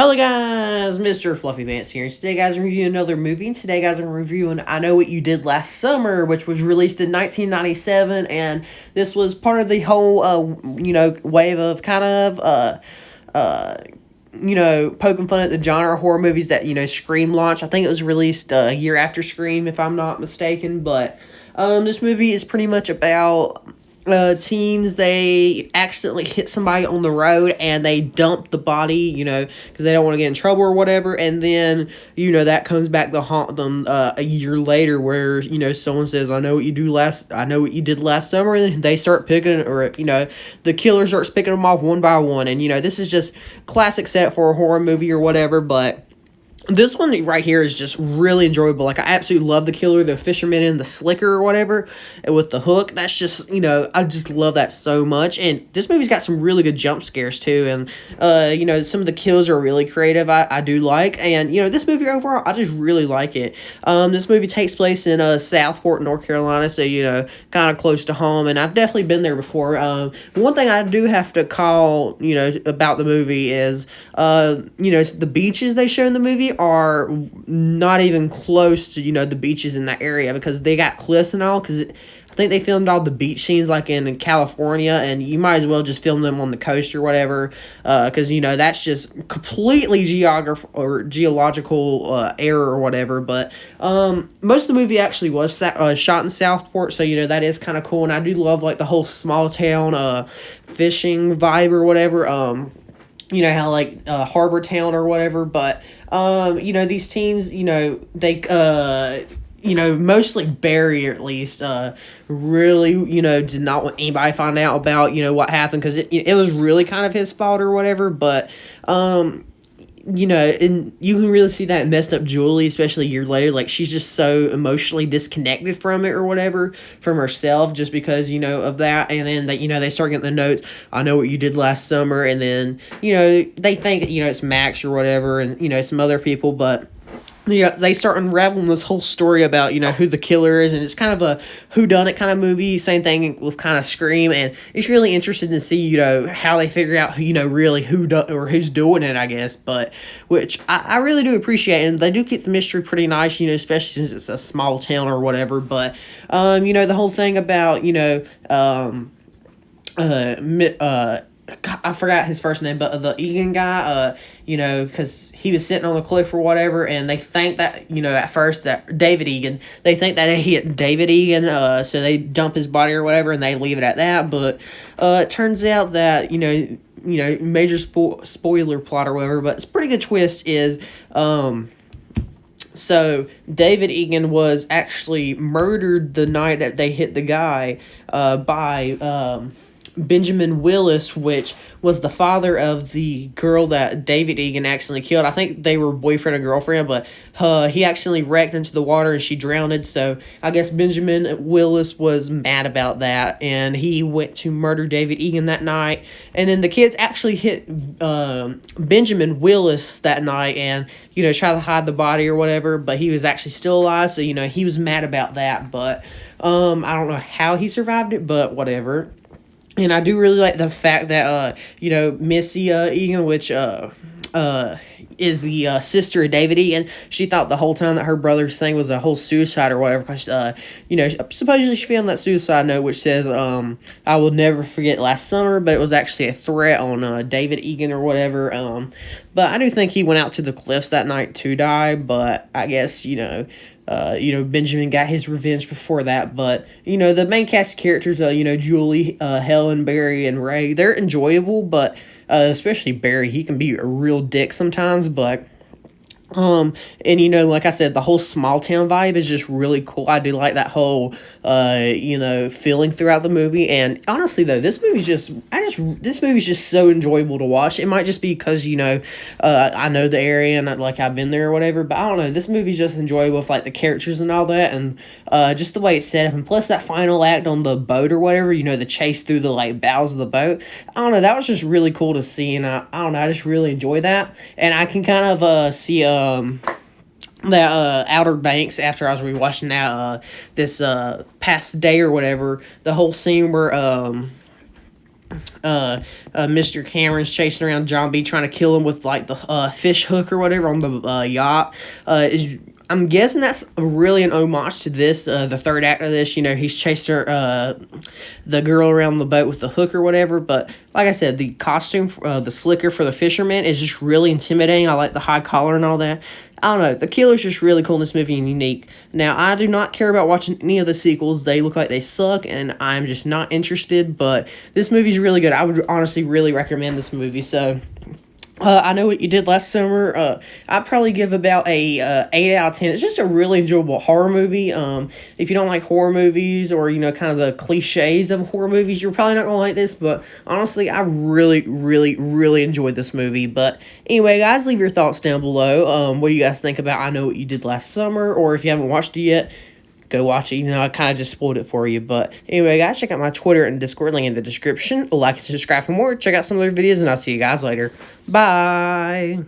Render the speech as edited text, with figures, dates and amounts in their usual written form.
Hello guys, Mr. Fluffy Pants here. Today guys, I'm reviewing another movie. And today guys, I'm reviewing I Know What You Did Last Summer, which was released in 1997, and this was part of the whole, wave of kind of, poking fun at the genre of horror movies that, Scream launched. I think it was released a year after Scream, if I'm not mistaken, but, this movie is pretty much about teens. They accidentally hit somebody on the road and they dump the body, because they don't want to get in trouble or whatever, and then that comes back to haunt them a year later, where someone says, I know what you did last summer," and they start picking, or the killer starts picking them off one by one, and this is just classic setup for a horror movie or whatever. But this one right here is just really enjoyable. Like, I absolutely love the killer, the fisherman, and the slicker or whatever, and with the hook. That's just, I just love that so much. And this movie's got some really good jump scares too. And, some of the kills are really creative. I do like. And, this movie overall, I just really like it. This movie takes place in Southport, North Carolina, so, kind of close to home. And I've definitely been there before. One thing I do have to call, about the movie is, the beaches they show in the movie are not even close to, the beaches in that area, because they got cliffs and all, because I think they filmed all the beach scenes like in California, and you might as well just film them on the coast or whatever, because, that's just completely geological error or whatever. But most of the movie actually was shot in Southport, so, that is kind of cool, and I do love, like, the whole small town fishing vibe or whatever, how like Harbor Town or whatever. But these teens, they mostly Barry, at least, really, did not want anybody to find out about, what happened, because it was really kind of his fault or whatever. But and you can really see that messed up Julie, especially a year later. Like, she's just so emotionally disconnected from it or whatever, from herself, just because, of that. And then they start getting the notes, "I know what you did last summer." And then, they think, it's Max or whatever, and, some other people. But they start unraveling this whole story about, who the killer is, and it's kind of a whodunit kind of movie. Same thing with kind of Scream, and it's really interesting to see, how they figure out, really or who's doing it, I guess. But which I really do appreciate, and they do keep the mystery pretty nice, especially since it's a small town or whatever. But the whole thing about I forgot his first name, but the Egan guy, because he was sitting on the cliff or whatever, and they think that, at first, that David Egan, they think that he hit David Egan, so they dump his body or whatever, and they leave it at that. But it turns out that, major spoiler plot or whatever, but it's a pretty good twist is, so David Egan was actually murdered the night that they hit the guy, by Benjamin Willis, which was the father of the girl that David Egan accidentally killed. I think they were boyfriend and girlfriend, but he accidentally wrecked into the water and she drowned. So I guess Benjamin Willis was mad about that, and he went to murder David Egan that night. And then the kids actually hit Benjamin Willis that night and, try to hide the body or whatever, but he was actually still alive. So, he was mad about that, but I don't know how he survived it, but whatever. And I do really like the fact that, Missy Egan, which is the sister of David Egan, she thought the whole time that her brother's thing was a whole suicide or whatever, because, supposedly she found that suicide note which says, "I will never forget last summer," but it was actually a threat on David Egan or whatever. But I do think he went out to the cliffs that night to die, but I guess, Benjamin got his revenge before that. But, the main cast of characters, Julie, Helen, Barry, and Ray, they're enjoyable, but, especially Barry, he can be a real dick sometimes, but, and like I said, the whole small town vibe is just really cool. I do like that whole, feeling throughout the movie. And honestly, though, this movie's just so enjoyable to watch. It might just be because, I know the area and I've been there or whatever, but I don't know. This movie's just enjoyable with like the characters and all that, and just the way it's set up, and plus that final act on the boat or whatever, the chase through the like bows of the boat. I don't know. That was just really cool to see, and I don't know. I just really enjoy that, and I can kind of see that Outer Banks after I was rewatching that this past day or whatever, the whole scene where Mr. Cameron's chasing around John B trying to kill him with like the fish hook or whatever on the yacht. Is I'm guessing that's really an homage to this, the third act of this. You know, he's chasing the girl around the boat with the hook or whatever. But like I said, the costume, the slicker for the fisherman is just really intimidating. I like the high collar and all that. I don't know. The killer's just really cool in this movie and unique. Now, I do not care about watching any of the sequels. They look like they suck, and I'm just not interested. But this movie's really good. I would honestly really recommend this movie. So, I Know What You Did Last Summer. I'd probably give about a 8 out of 10. It's just a really enjoyable horror movie. If you don't like horror movies or, you know, kind of the cliches of horror movies, you're probably not going to like this. But honestly, I really, really, really enjoyed this movie. But anyway, guys, leave your thoughts down below. What do you guys think about I Know What You Did Last Summer? Or if you haven't watched it yet, go watch it, even though I kind of just spoiled it for you. But anyway, guys, check out my Twitter and Discord link in the description. Like and subscribe for more. Check out some other videos, and I'll see you guys later. Bye.